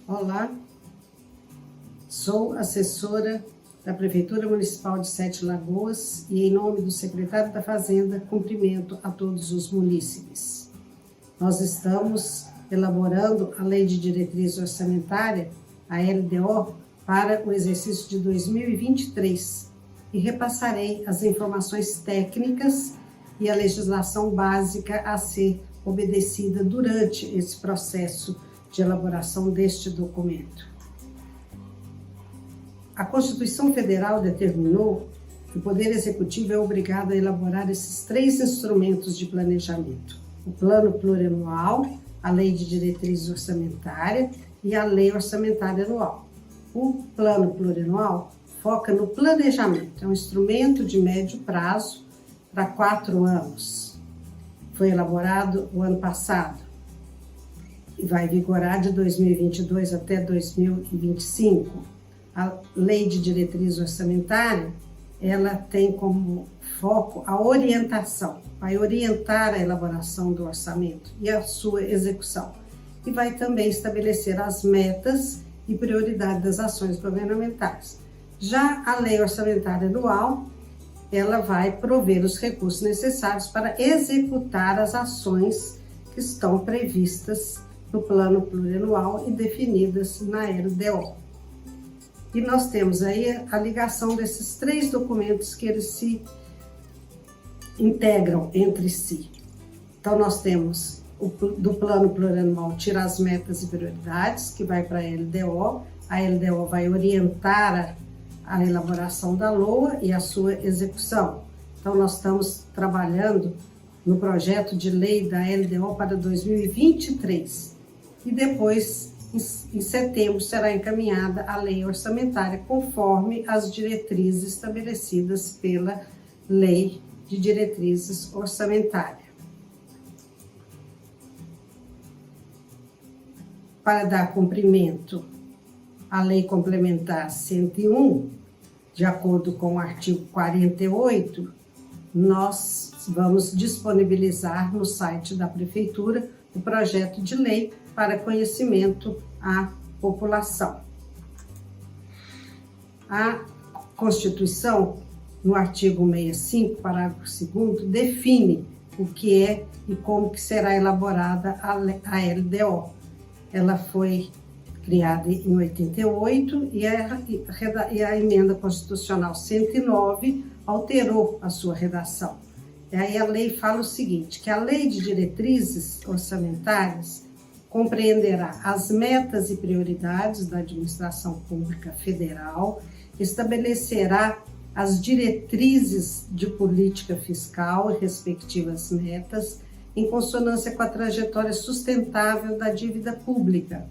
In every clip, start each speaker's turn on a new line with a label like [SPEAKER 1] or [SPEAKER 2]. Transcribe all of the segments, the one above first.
[SPEAKER 1] Olá, sou assessora da Prefeitura Municipal de Sete Lagoas e, em nome do secretário da Fazenda, cumprimento a todos os munícipes. Nós estamos elaborando a Lei de Diretriz Orçamentária, a LDO, para o exercício de 2023 e repassarei as informações técnicas e a legislação básica a ser obedecida durante esse processo de elaboração deste documento. A Constituição Federal determinou que o Poder Executivo é obrigado a elaborar esses três instrumentos de planejamento: o Plano Plurianual, a Lei de Diretriz Orçamentária e a Lei Orçamentária Anual. O Plano Plurianual foca no planejamento, é um instrumento de médio prazo para 4 anos. Foi elaborado o ano passado e vai vigorar de 2022 até 2025. A Lei de Diretriz Orçamentária, ela tem como foco a orientação, vai orientar a elaboração do orçamento e a sua execução. E vai também estabelecer as metas e prioridades das ações governamentais. Já a Lei Orçamentária Anual, ela vai prover os recursos necessários para executar as ações que estão previstas no Plano Plurianual e definidas na LDO. E nós temos aí a ligação desses três documentos que eles se integram entre si. Então nós temos do Plano Plurianual tira as metas e prioridades, que vai para a LDO vai orientar a elaboração da LOA e a sua execução. Então nós estamos trabalhando no projeto de lei da LDO para 2023 e depois em setembro será encaminhada a lei orçamentária conforme as diretrizes estabelecidas pela Lei de Diretrizes Orçamentárias. Para dar cumprimento à Lei Complementar 101, de acordo com o artigo 48, nós vamos disponibilizar no site da Prefeitura o projeto de lei para conhecimento à população. A Constituição, no artigo 65, parágrafo 2º, define o que é e como que será elaborada a LDO. Ela foi criada em 88 e a Emenda Constitucional 109 alterou a sua redação. E aí a lei fala o seguinte, que a Lei de Diretrizes Orçamentárias compreenderá as metas e prioridades da administração pública federal, estabelecerá as diretrizes de política fiscal e respectivas metas, em consonância com a trajetória sustentável da dívida pública,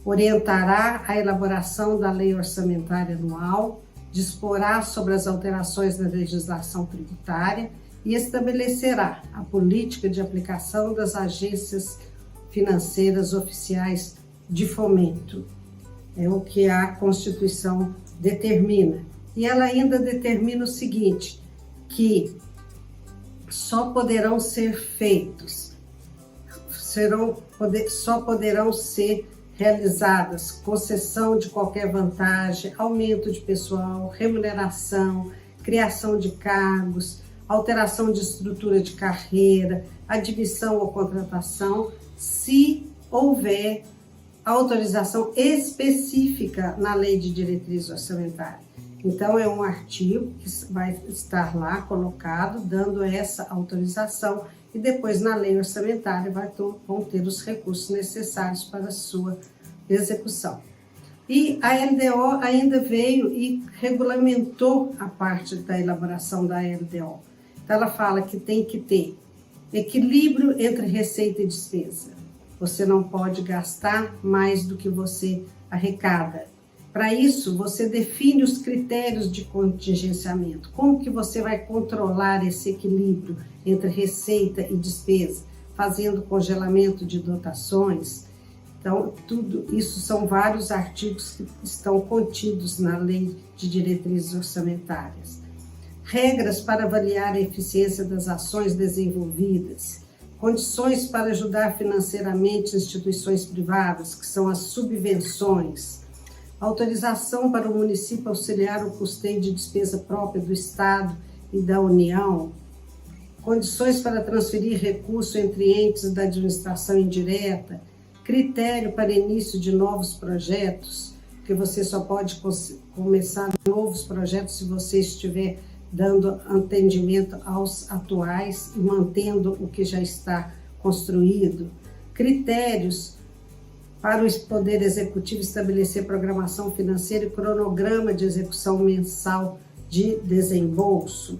[SPEAKER 1] orientará a elaboração da Lei Orçamentária Anual, disporá sobre as alterações na legislação tributária e estabelecerá a política de aplicação das agências financeiras oficiais de fomento. É o que a Constituição determina. E ela ainda determina o seguinte, que só poderão ser feitos, só poderão ser realizadas concessão de qualquer vantagem, aumento de pessoal, remuneração, criação de cargos, alteração de estrutura de carreira, admissão ou contratação, se houver autorização específica na Lei de Diretriz Orçamentária. Então, é um artigo que vai estar lá colocado, dando essa autorização, e depois na lei orçamentária vão ter os recursos necessários para a sua execução. E a LDO ainda veio e regulamentou a parte da elaboração da LDO. Então ela fala que tem que ter equilíbrio entre receita e despesa. Você não pode gastar mais do que você arrecada. Para isso, você define os critérios de contingenciamento. Como que você vai controlar esse equilíbrio entre receita e despesa? Fazendo congelamento de dotações. Então, tudo isso são vários artigos que estão contidos na Lei de Diretrizes Orçamentárias. Regras para avaliar a eficiência das ações desenvolvidas. condições para ajudar financeiramente instituições privadas, que são as subvenções, autorização para o município auxiliar o custeio de despesa própria do Estado e da União, condições para transferir recurso entre entes da administração indireta, critério para início de novos projetos, que você só pode começar novos projetos se você estiver dando atendimento aos atuais e mantendo o que já está construído, critérios para o Poder Executivo estabelecer programação financeira e cronograma de execução mensal de desembolso,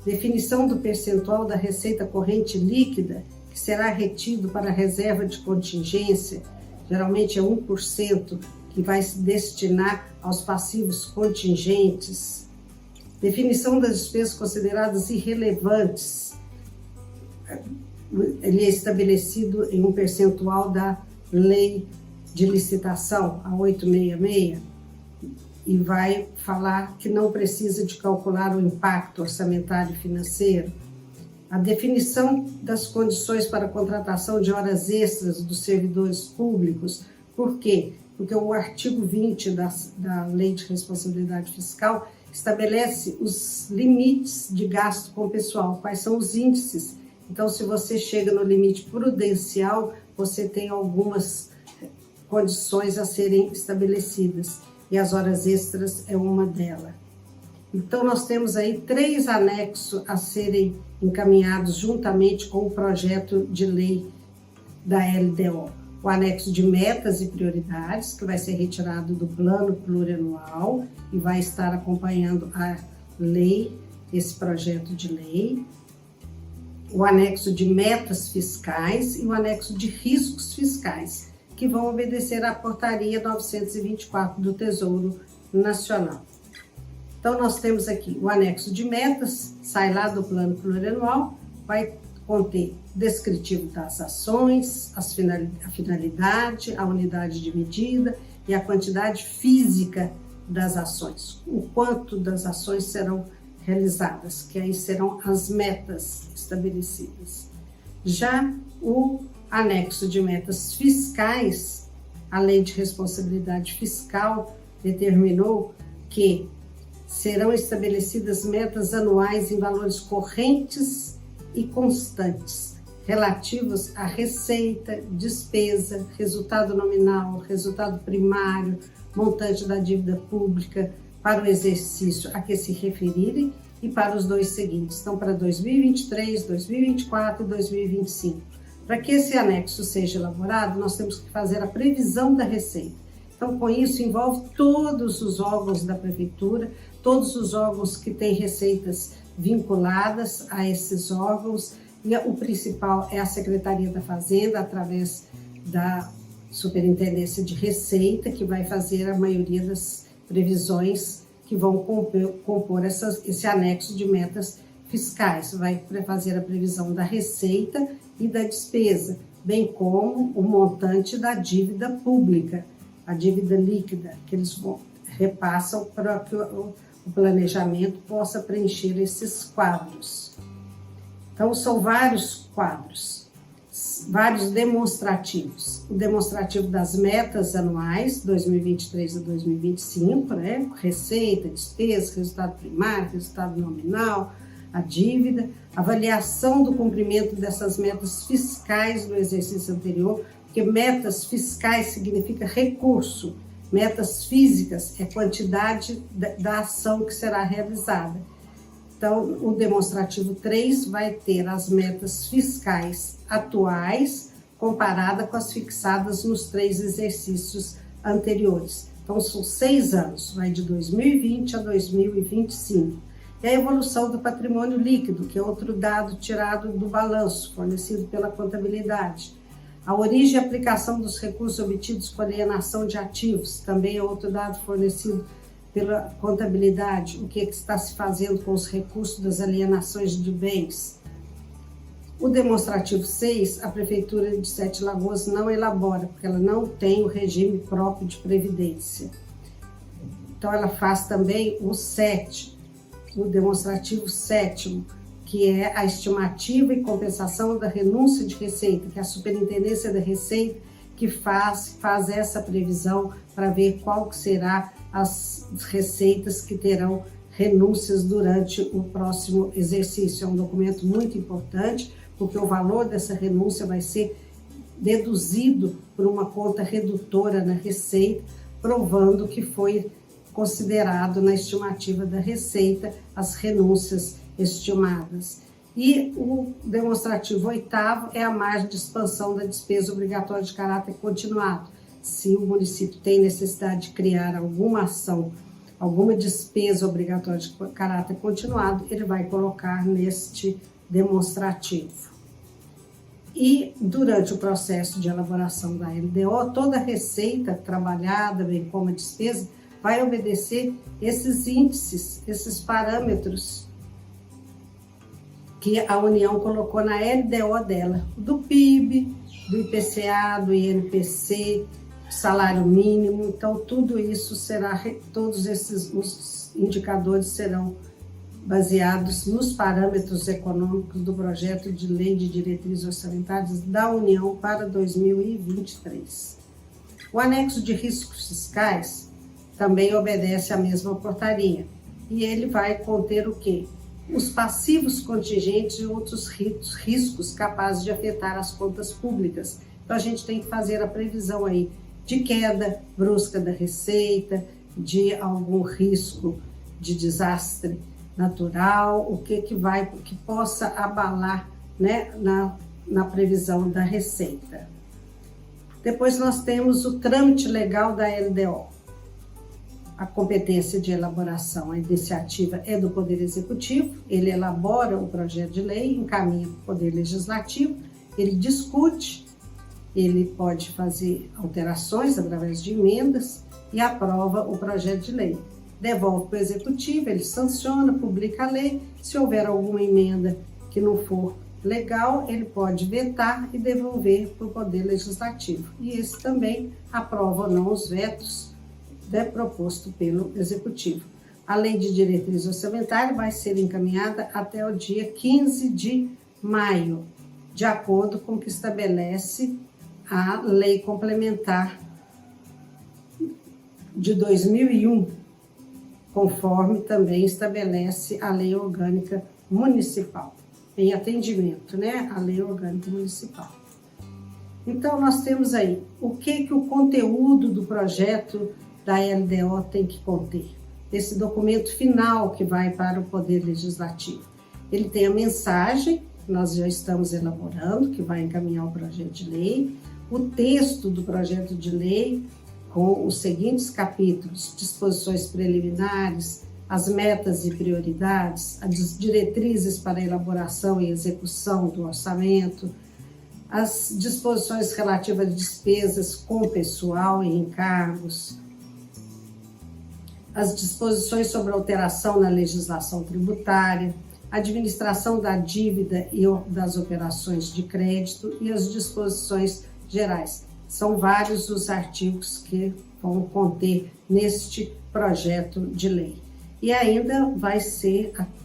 [SPEAKER 1] definição do percentual da receita corrente líquida que será retido para a reserva de contingência, geralmente é 1%, que vai se destinar aos passivos contingentes, definição das despesas consideradas irrelevantes, ele é estabelecido em um percentual da Lei de Licitação, a 866, e vai falar que não precisa de calcular o impacto orçamentário e financeiro. A definição das condições para a contratação de horas extras dos servidores públicos. Por quê? Porque o artigo 20 da Lei de Responsabilidade Fiscal estabelece os limites de gasto com o pessoal, quais são os índices. Então, se você chega no limite prudencial, você tem algumas condições a serem estabelecidas, e as horas extras é uma delas. Então, nós temos aí 3 anexos a serem encaminhados juntamente com o projeto de lei da LDO. O anexo de metas e prioridades, que vai ser retirado do plano plurianual e vai estar acompanhando a lei, esse projeto de lei. O anexo de metas fiscais e o anexo de riscos fiscais, que vão obedecer à portaria 924 do Tesouro Nacional. Então, nós temos aqui o anexo de metas, sai lá do plano plurianual, vai conter descritivo das ações, a finalidade, a unidade de medida e a quantidade física das ações, o quanto das ações serão realizadas, que aí serão as metas estabelecidas. Já o anexo de metas fiscais, a Lei de Responsabilidade Fiscal determinou que serão estabelecidas metas anuais em valores correntes e constantes, relativos à receita, despesa, resultado nominal, resultado primário, montante da dívida pública para o exercício a que se referirem e para os 2 seguintes, então para 2023, 2024 e 2025. Para que esse anexo seja elaborado, nós temos que fazer a previsão da receita. Então, com isso, envolve todos os órgãos da prefeitura, todos os órgãos que têm receitas vinculadas a esses órgãos, e o principal é a Secretaria da Fazenda, através da Superintendência de Receita, que vai fazer a maioria das previsões que vão compor esse anexo de metas fiscais. Vai fazer a previsão da receita e da despesa, bem como o montante da dívida pública, a dívida líquida, que eles repassam para que o planejamento possa preencher esses quadros. Então, são vários quadros, vários demonstrativos. O demonstrativo das metas anuais, 2023 a 2025, né? Receita, despesa, resultado primário, resultado nominal, a dívida, avaliação do cumprimento dessas metas fiscais do exercício anterior, porque metas fiscais significa recurso, metas físicas é quantidade da ação que será realizada. Então, o demonstrativo 3 vai ter as metas fiscais atuais comparada com as fixadas nos 3 exercícios anteriores. Então, são 6 anos, vai de 2020 a 2025. E a evolução do patrimônio líquido, que é outro dado tirado do balanço, fornecido pela contabilidade. A origem e aplicação dos recursos obtidos com alienação de ativos, também é outro dado fornecido pela contabilidade, o que está se fazendo com os recursos das alienações de bens. O demonstrativo 6, a Prefeitura de Sete Lagoas não elabora, porque ela não tem o regime próprio de previdência. Então, ela faz também o 7, o demonstrativo 7º, que é a estimativa e compensação da renúncia de receita, que é a Superintendência da Receita que faz essa previsão para ver qual que será as receitas que terão renúncias durante o próximo exercício. É um documento muito importante, porque o valor dessa renúncia vai ser deduzido por uma conta redutora na receita, provando que foi considerado na estimativa da receita as renúncias estimadas. E o demonstrativo 8º é a margem de expansão da despesa obrigatória de caráter continuado. Se o município tem necessidade de criar alguma ação, alguma despesa obrigatória de caráter continuado, ele vai colocar neste demonstrativo. E durante o processo de elaboração da LDO, toda a receita trabalhada, bem como a despesa, vai obedecer esses índices, esses parâmetros que a União colocou na LDO dela, do PIB, do IPCA, do INPC, salário mínimo. Então, tudo isso será, todos esses os indicadores serão baseados nos parâmetros econômicos do projeto de lei de diretrizes orçamentárias da União para 2023. O anexo de riscos fiscais também obedece à mesma portaria, e ele vai conter o quê? Os passivos contingentes e outros riscos capazes de afetar as contas públicas. Então, a gente tem que fazer a previsão aí de queda brusca da receita, de algum risco de desastre natural, o que possa abalar, né, na previsão da receita. Depois nós temos o trâmite legal da LDO. A competência de elaboração, a iniciativa é do Poder Executivo, ele elabora o projeto de lei, encaminha para o Poder Legislativo, ele discute, ele pode fazer alterações através de emendas e aprova o projeto de lei. Devolve para o Executivo, ele sanciona, publica a lei. Se houver alguma emenda que não for legal, ele pode vetar e devolver para o Poder Legislativo. E esse também aprova ou não os vetos proposto pelo Executivo. A Lei de Diretriz Orçamentária vai ser encaminhada até o dia 15 de maio, de acordo com o que estabelece a Lei Complementar de 2001, conforme também estabelece a Lei Orgânica Municipal, em atendimento, né, à Lei Orgânica Municipal. Então, nós temos aí o que o conteúdo do projeto da LDO tem que conter. Esse documento final que vai para o Poder Legislativo. Ele tem a mensagem, que nós já estamos elaborando, que vai encaminhar o projeto de lei, o texto do projeto de lei, com os seguintes capítulos: disposições preliminares, as metas e prioridades, as diretrizes para a elaboração e execução do orçamento, as disposições relativas a despesas com pessoal e encargos, as disposições sobre alteração na legislação tributária, administração da dívida e das operações de crédito e as disposições gerais. São vários os artigos que vão conter neste projeto de lei. E ainda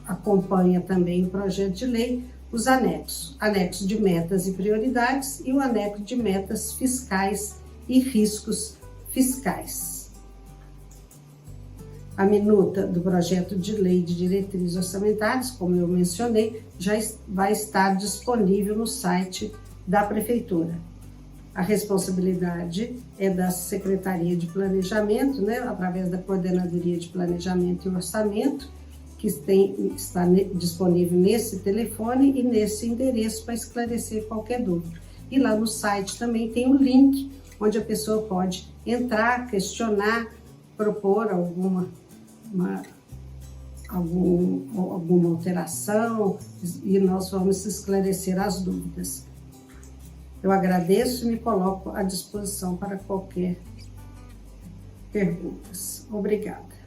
[SPEAKER 1] acompanha também o projeto de lei os anexos. Anexo de metas e prioridades e o anexo de metas fiscais e riscos fiscais. A minuta do projeto de lei de diretrizes orçamentárias, como eu mencionei, já vai estar disponível no site da Prefeitura. A responsabilidade é da Secretaria de Planejamento, né, através da Coordenadoria de Planejamento e Orçamento, que está disponível nesse telefone e nesse endereço para esclarecer qualquer dúvida. E lá no site também tem um link onde a pessoa pode entrar, questionar, propor alguma alteração e nós vamos esclarecer as dúvidas. Eu agradeço e me coloco à disposição para qualquer pergunta. Obrigada.